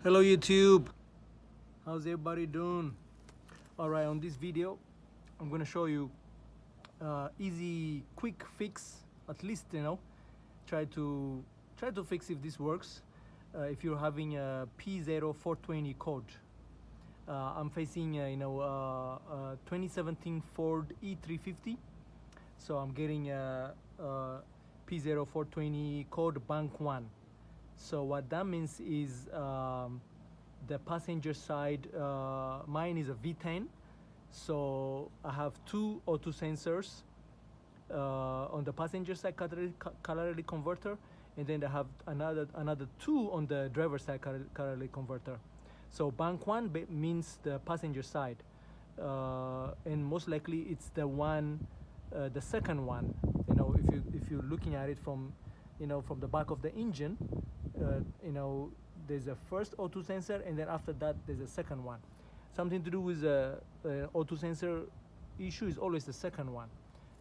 Hello YouTube, how's everybody doing? Alright, on this video I'm gonna show you easy quick fix, at least try to fix if this works. If you're having a P0420 code, I'm facing 2017 Ford E350, so I'm getting a P0420 code bank 1. So what that means is the passenger side, mine is a V10, so I have two O2 sensors on the passenger side catalytic converter, and then I have another two on the driver side catalytic converter. So bank 1 means the passenger side, and most likely it's the second one. If you're looking at it from the back of the engine, there's a first O2 sensor, and then after that there's a second one. Something to do with the O2 sensor issue is always the second one.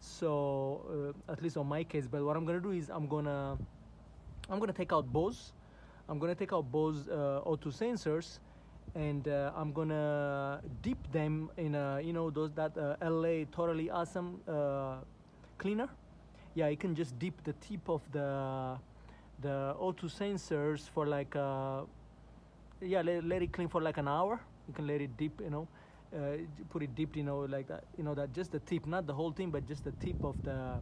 So at least on my case. But what I'm gonna do is I'm gonna take out both. I'm gonna take out both O2 sensors, and I'm gonna dip them in that LA Totally Awesome cleaner. Yeah, you can just dip the tip of the O2 sensors for like let it clean for like an hour. You can let it dip, put it dipped, like that, that just the tip, not the whole thing, but just the tip of the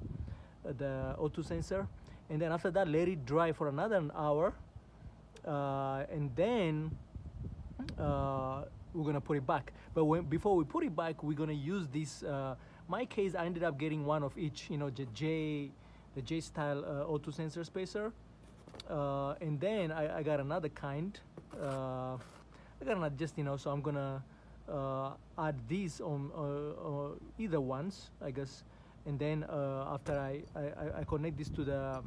O2 sensor. And then after that, let it dry for another hour, and then we're gonna put it back. But before we put it back, we're gonna use this. My case, I ended up getting one of each, the J style O2 sensor spacer. And then I got another kind. I got another, so I'm gonna add these on either ones, I guess. And then after I connect this to the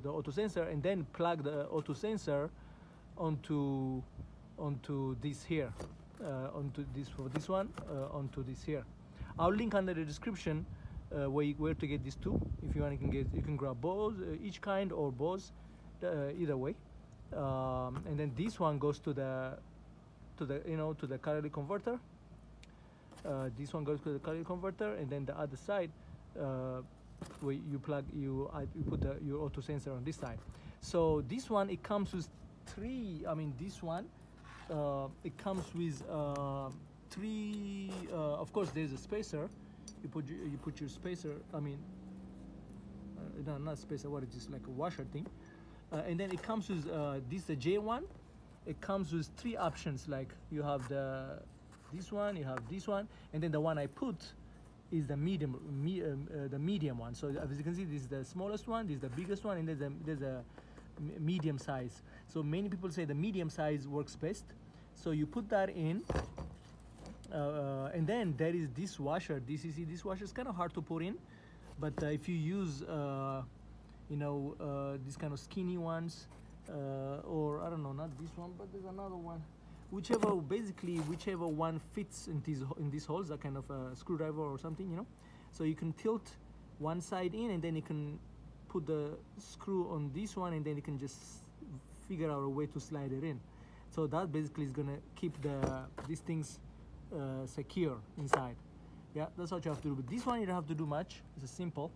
auto sensor, and then plug the auto sensor onto this here, onto this one, onto this here. I'll link under the description where to get these two. If you want, you can grab both, each kind or both, either way. And then this one goes to the catalytic converter. This one goes to the catalytic converter, and then the other side, where you put your auto sensor on this side. So this one, it comes with three. I mean, this one, it comes with three. Of course, there's a spacer. You put your spacer. I mean, no, not spacer. What is just like a washer thing. And then it comes with this the J1. It comes with three options. Like you have this one, you have this one, and then the one I put is the medium one. So as you can see, this is the smallest one, this is the biggest one, and there's a medium size. So many people say the medium size works best. So you put that in, and then there is this washer. This washer is kind of hard to put in, but if you use these kind of skinny ones, or I don't know, not this one, but there's another one. Whichever one fits in these holes, that kind of a screwdriver or something, So you can tilt one side in, and then you can put the screw on this one, and then you can just figure out a way to slide it in. So that basically is gonna keep these things secure inside. Yeah, that's what you have to do. But this one you don't have to do much. It's simple.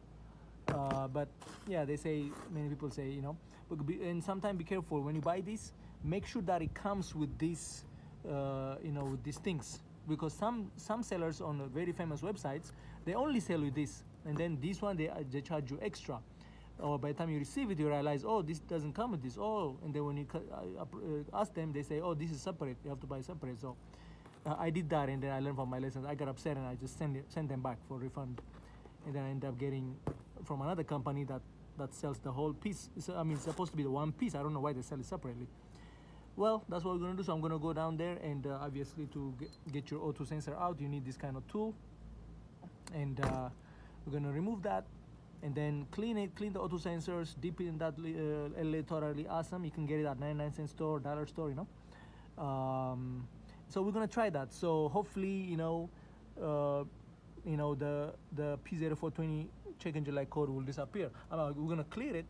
But yeah, many people say, and sometimes be careful when you buy this. Make sure that it comes with this, with these things, because some sellers on very famous websites, they only sell you this, and then this one they charge you extra. Or by the time you receive it, you realize, oh, this doesn't come with this. Oh, and then when you ask them, they say, oh, this is separate. You have to buy separate. So I did that, and then I learned from my lessons. I got upset, and I just sent them back for refund. And then I ended up getting from another company that sells the whole piece. It's supposed to be the one piece. I don't know why they sell it separately. Well, that's what we're gonna do. So I'm gonna go down there, and obviously to get your auto sensor out, you need this kind of tool. And we're gonna remove that, and then clean the auto sensors, dip it in that LA Totally Awesome. You can get it at 99-cent store, dollar store, So we're gonna try that. So hopefully, the P0420 check engine light code will disappear. We're gonna clear it,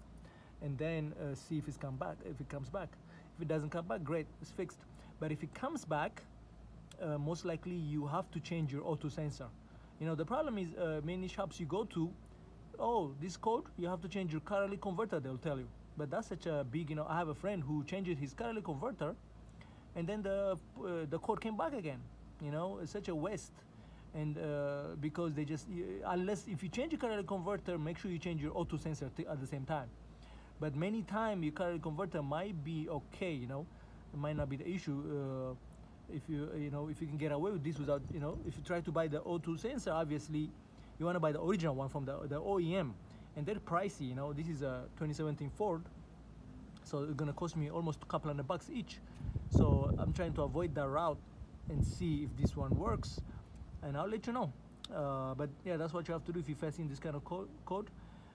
and then see if it comes back. If it doesn't come back, great, it's fixed. But if it comes back, most likely you have to change your O2 sensor. You know, the problem is many shops you go to, oh, this code, you have to change your catalytic converter, they'll tell you. But that's such a big, you know, I have a friend who changed his catalytic converter, and then the code came back again. You know, it's such a waste. And because they just, unless if you change your catalytic converter, make sure you change your O2 sensor at the same time. But many times your catalytic converter might be okay, you know, it might not be the issue. If you know, if you can get away with this without, you know, if you try to buy the O2 sensor, obviously you want to buy the original one from the OEM, and they're pricey. You know, this is a 2017 Ford, so it's gonna cost me almost a couple $100 each. So I'm trying to avoid that route and see if this one works, and I'll let you know. But yeah, that's what you have to do if you're facing this kind of code.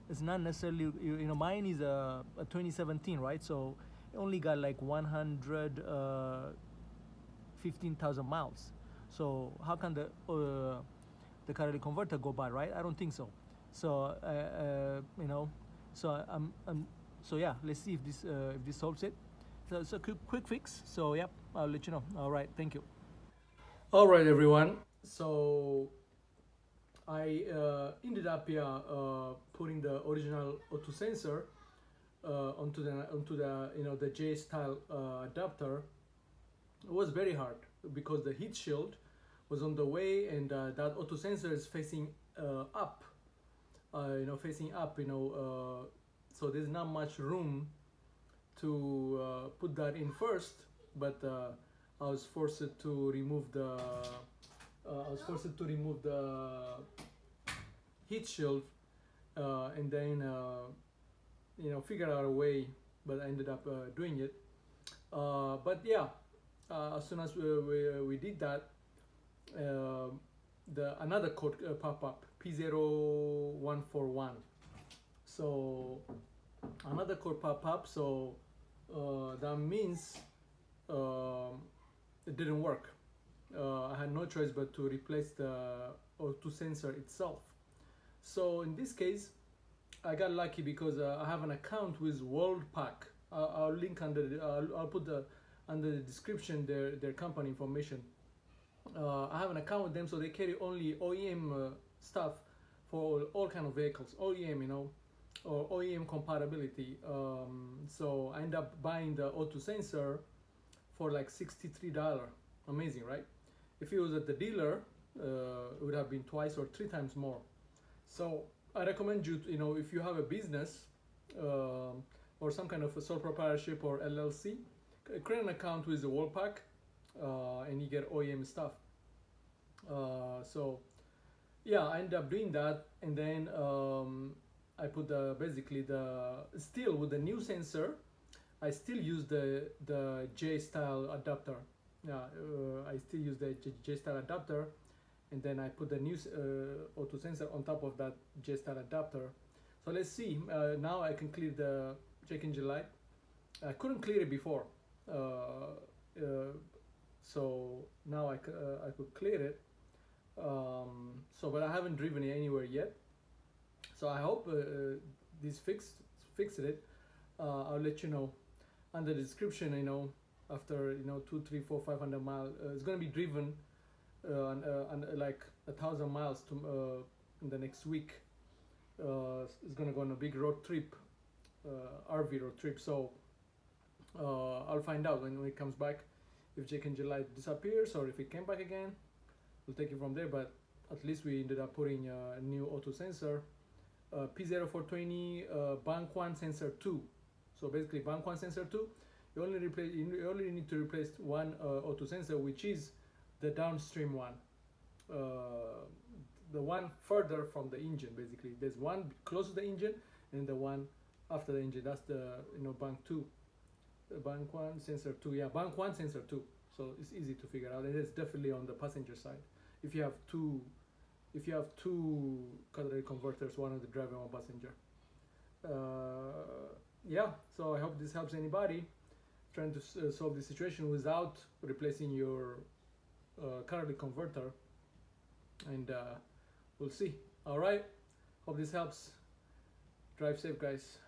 It's not necessarily, you know, mine is a 2017, right? So it only got like 115,000 miles. So how can the catalytic converter go bad, right? I don't think so. So you know, so so yeah, let's see if this solves it. So it's a quick fix. So yep, I'll let you know. All right, thank you. All right, everyone. So I ended up putting the original O2 sensor onto the you know, the J style adapter. It was very hard because the heat shield was on the way, and that O2 sensor is facing up, you know, facing up, you know, so there's not much room to put that in first. But I was forced to remove the heat shield, and then you know, figure out a way, but I ended up doing it. But yeah, as soon as we did that, another code pop up, P0141. So another code pop up, so that means it didn't work. I had no choice but to replace the O2 sensor itself. So in this case, I got lucky because I have an account with Worldpac. I'll link I'll put under the description their company information. I have an account with them, so they carry only OEM stuff for all kind of vehicles, OEM, you know, or OEM compatibility. So I end up buying the O2 sensor for like $63. Amazing, right? If it was at the dealer, it would have been 2 or 3 times more. So I recommend you, you know, if you have a business or some kind of a sole proprietorship or LLC, create an account with the Worldpac, and you get OEM stuff. So yeah, I ended up doing that, and then I put basically still with the new sensor, I still use the J style adapter. Yeah, I still use the J style adapter, and then I put the new O2 sensor on top of that J style adapter. So let's see. Now I can clear the check engine light. I couldn't clear it before, so now I could clear it. So, but I haven't driven it anywhere yet. So I hope this fixed it. I'll let you know under the description. You know, after 2, 3, 4, 500 miles, it's gonna be driven on like 1,000 miles to in the next week. It's gonna go on a big road trip, RV road trip. So I'll find out when it comes back if check engine light disappears or if it came back again. We'll take it from there. But at least we ended up putting a new O2 sensor, P0420 bank 1 sensor 2. So basically bank 1 sensor 2, you only need to replace one O2 sensor, which is the downstream one, the one further from the engine. Basically there's one close to the engine and the one after the engine. That's the bank 2, bank 1 sensor 2. Yeah, bank 1 sensor 2. So it's easy to figure out. It is definitely on the passenger side. If you have two catalytic converters, one on the driver, one passenger. Yeah, so I hope this helps anybody trying to solve the situation without replacing your catalytic converter, and we'll see. All right, hope this helps. Drive safe, guys.